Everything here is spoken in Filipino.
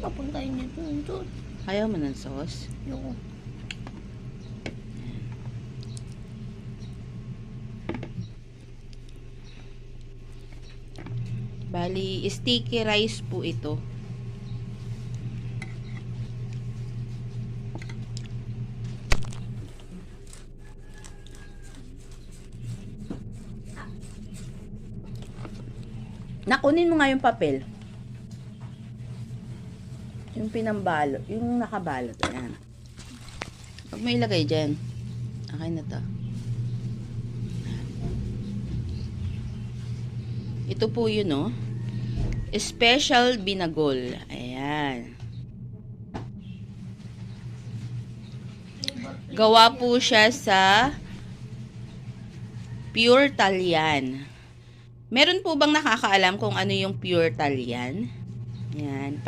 Papuntahin niyo dun. Ayaw mo ng sauce? Yung Bali, sticky rice po ito. Nakunin mo nga yung papel. Yung pinambalot. Yung nakabalot. Ayan. Huwag mo ilagay dyan. Okay na to. Ito po yun, no? Special binagol. Ayan. Gawa po siya sa pure Talyan. Meron po bang nakakaalam kung ano yung pure Talyan? Ayan.